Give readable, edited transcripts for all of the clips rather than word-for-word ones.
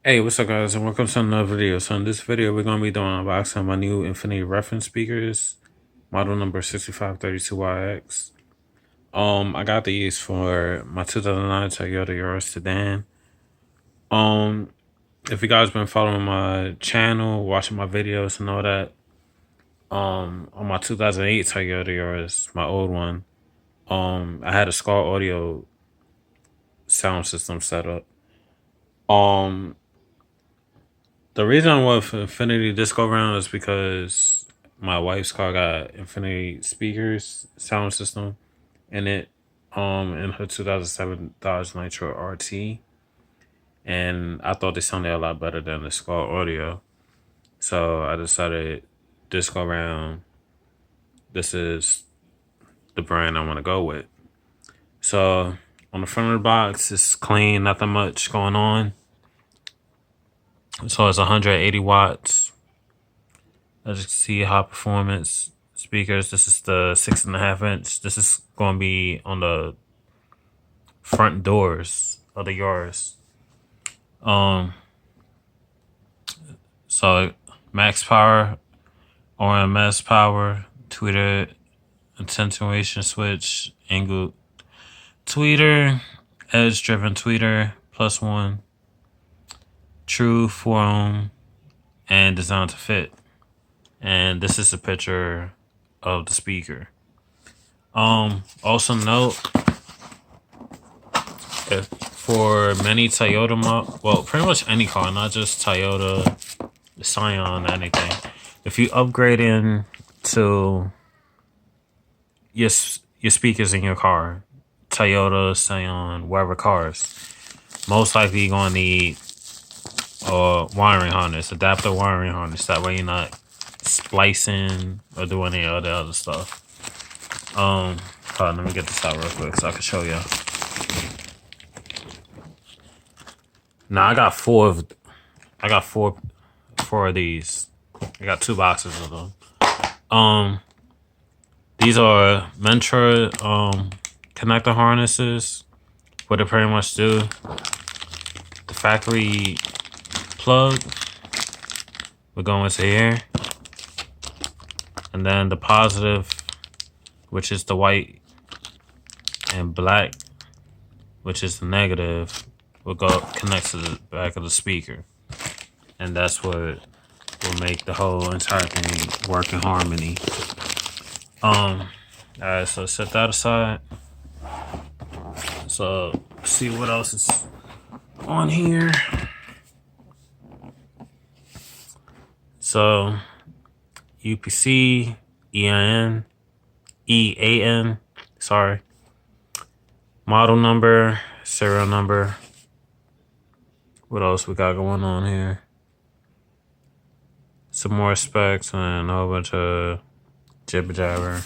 Hey, what's up, guys, and welcome to another video. So in this video, we're gonna be doing unboxing my new Infinity reference speakers, model number 6532ix. I got these for my 2009 Toyota Yaris Sedan. Um, if you guys been following my channel, watching my videos and all that, on my 2008 Toyota Yaris, my old one, I had a Skull Audio sound system set up. The reason I went for Infinity this go round is because my wife's car got Infinity speakers sound system in it, in her 2007 Dodge Nitro RT, and I thought they sounded a lot better than the Skull Audio, so I decided this go round, this is the brand I want to go with. So on the front of the box, it's clean, nothing much going on. So it's 180 watts. As you can see, high performance speakers. This is the 6.5 inch. This is going to be on the front doors of the Yaris. So max power, RMS power, tweeter attenuation switch, angle tweeter, edge driven tweeter, +1, true 4 ohm, and designed to fit. And this is a picture of the speaker. Also note, if for many Toyota well, pretty much any car, not just Toyota, Scion, anything. If you upgrade into your speakers in your car, Toyota, Scion, wherever cars, most likely you're gonna need wiring harness, adapter wiring harness. That way you're not splicing or doing any of the other stuff. Hold on, let me get this out real quick so I can show you. Now I got four of these. I got 2 boxes of them. These are Mentra connector harnesses. What they pretty much do, the factory plug will go into here, and then the positive, which is the white, and black, which is the negative, will go connect to the back of the speaker, and that's what will make the whole entire thing work in harmony. Alright, so set that aside. So see what else is on here. So UPC, EAN, sorry. Model number, serial number. What else we got going on here? Some more specs and a whole bunch of jibber jabber.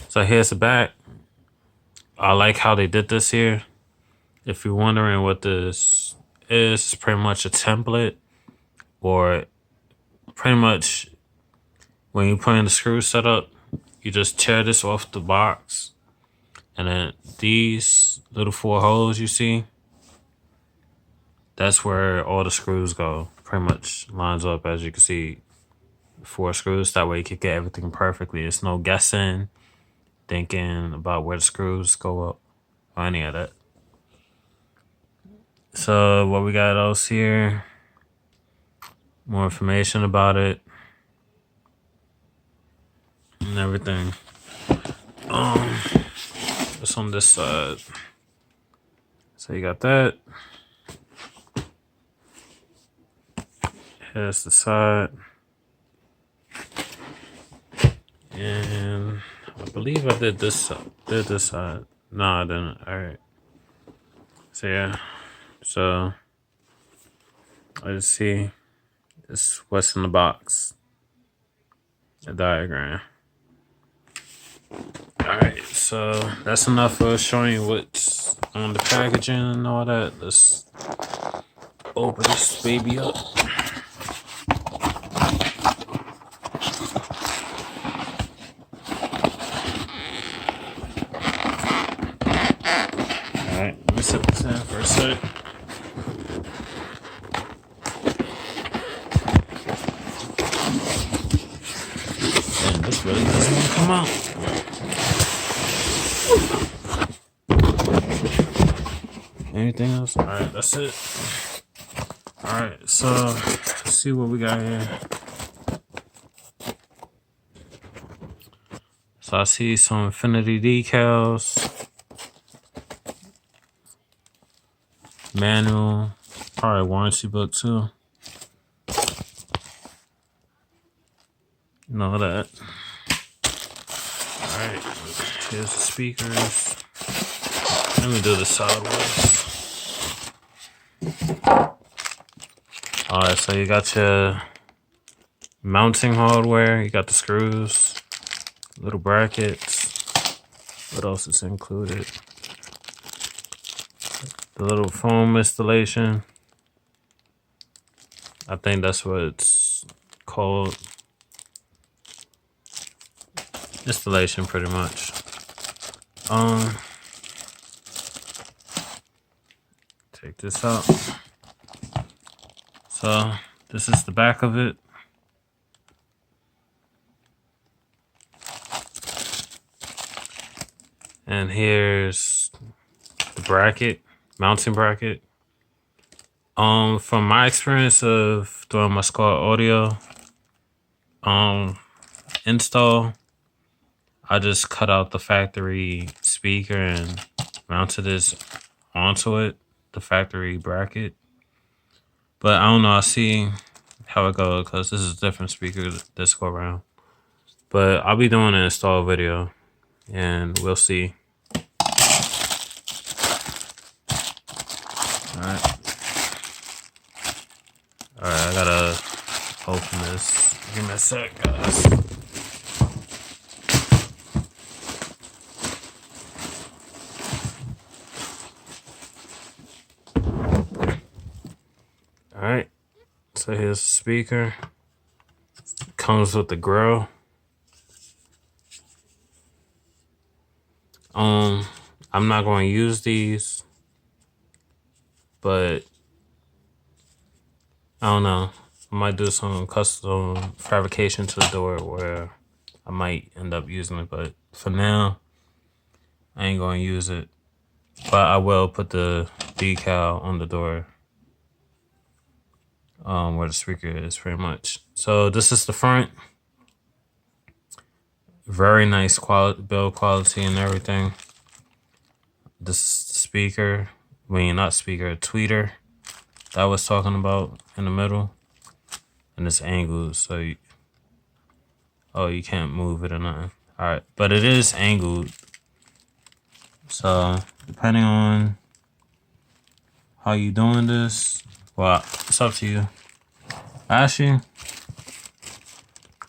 So here's the back. I like how they did this here. If you're wondering what this is, it's pretty much a template, or pretty much when you put in the screw setup, you just tear this off the box, and then these little 4 holes you see, that's where all the screws go. Pretty much lines up, as you can see, 4 screws. That way you can get everything perfectly. There's no guessing, thinking about where the screws go up, or any of that. So what we got else here, more information about it and everything. It's on this side. So you got that. Here's the side. And I believe I did this side. No, I didn't. Alright. So yeah. So let's see. This is what's in the box. A diagram. Alright, so that's enough for showing you what's on the packaging and all that. Let's open this baby up. Alright, me set this in for a sec. And this really doesn't want to come out. Anything else? Alright, that's it. Alright, so let's see what we got here. So I see some Infinity decals. Manual. Probably warranty book too. Know that. Alright, here's the speakers. Let me do the sideways. Alright, so you got your mounting hardware, you got the screws, little brackets. What else is included? The little foam installation. I think that's what it's called. Installation, pretty much. Take this out. So this is the back of it. And here's the bracket, mounting bracket. From my experience of doing my Squad Audio install, I just cut out the factory speaker and mounted this onto it, the factory bracket. But I don't know, I'll see how it goes because this is a different speaker this go around. But I'll be doing an install video and we'll see. Alright, I gotta open this. Give me a sec, guys. Alright, so here's the speaker. Comes with the grill. I'm not going to use these, but I don't know. I might do some custom fabrication to the door where I might end up using it, but for now, I ain't going to use it. But I will put the decal on the door where the speaker is, pretty much. So this is the front. Very nice build quality and everything. This is the speaker. I mean, not speaker, tweeter that I was talking about in the middle. And it's angled, so you can't move it or nothing. Alright, but it is angled. So depending on how you doing this, well, it's up to you. Actually,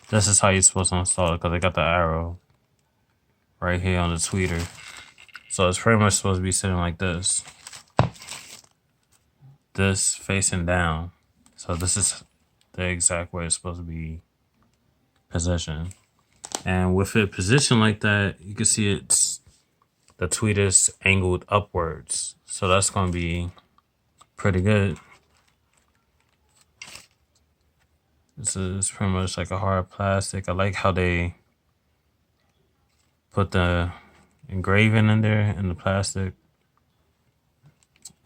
this is how you're supposed to install it because I got the arrow right here on the tweeter. So it's pretty much supposed to be sitting like this. This facing down. So this is the exact way it's supposed to be positioned. And with it positioned like that, you can see the tweeter's angled upwards. So that's going to be pretty good. This is pretty much like a hard plastic. I like how they put the engraving in there in the plastic.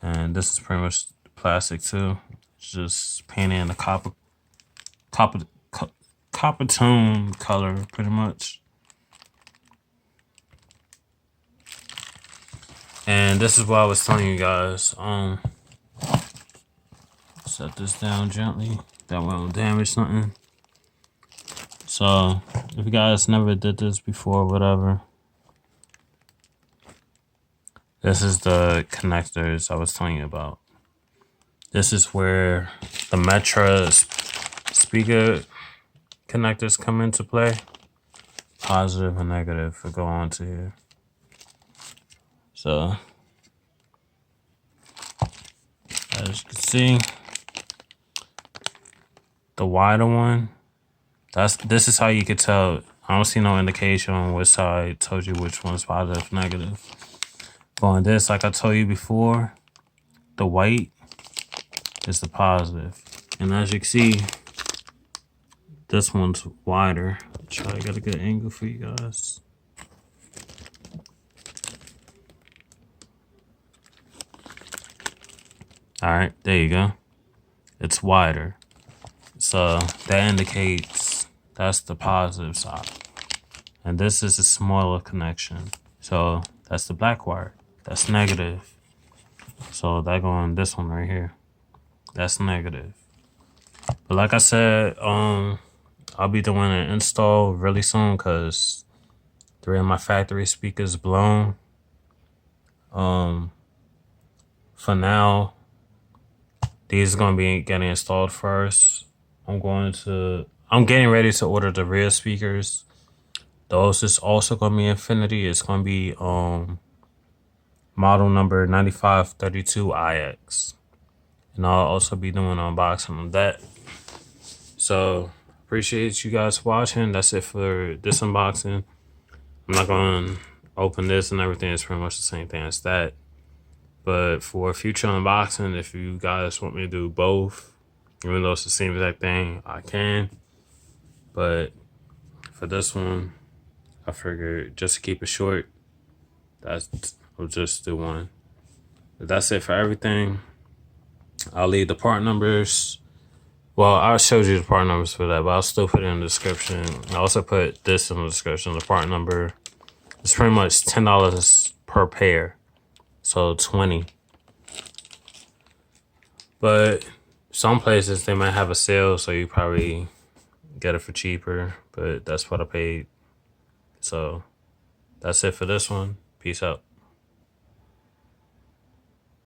And this is pretty much plastic too. It's just painted in a copper tone color, pretty much. And this is what I was telling you guys. Set this down gently. That won't damage nothing. So if you guys never did this before, whatever. This is the connectors I was telling you about. This is where the Metra speaker connectors come into play. Positive and negative will go on to here. So as you can see, the wider one, this is how you could tell. I don't see no indication on which side told you which one's positive, negative. On this, like I told you before, the white is the positive. And as you can see, this one's wider. Try to get a good angle for you guys. All right, there you go. It's wider. So that indicates that's the positive side. And this is a smaller connection. So that's the black wire. That's negative. So that going this one right here. That's negative. But like I said, I'll be doing an install really soon because 3 of my factory speakers blown. For now, these are gonna be getting installed first. I'm getting ready to order the rear speakers. Those is also gonna be Infinity. It's gonna be model number 9532ix. And I'll also be doing an unboxing of that. So appreciate you guys watching. That's it for this unboxing. I'm not gonna open this and everything. It's pretty much the same thing as that. But for future unboxing, if you guys want me to do both, even though it's the same exact thing, I can. But for this one, I figured just to keep it short, we'll just do one. But that's it for everything. I'll leave the part numbers. Well, I showed you the part numbers for that, but I'll still put it in the description. I also put this in the description, the part number. It's pretty much $10 per pair. So 20. But some places they might have a sale, so you probably get it for cheaper. But that's what I paid. So that's it for this one. Peace out.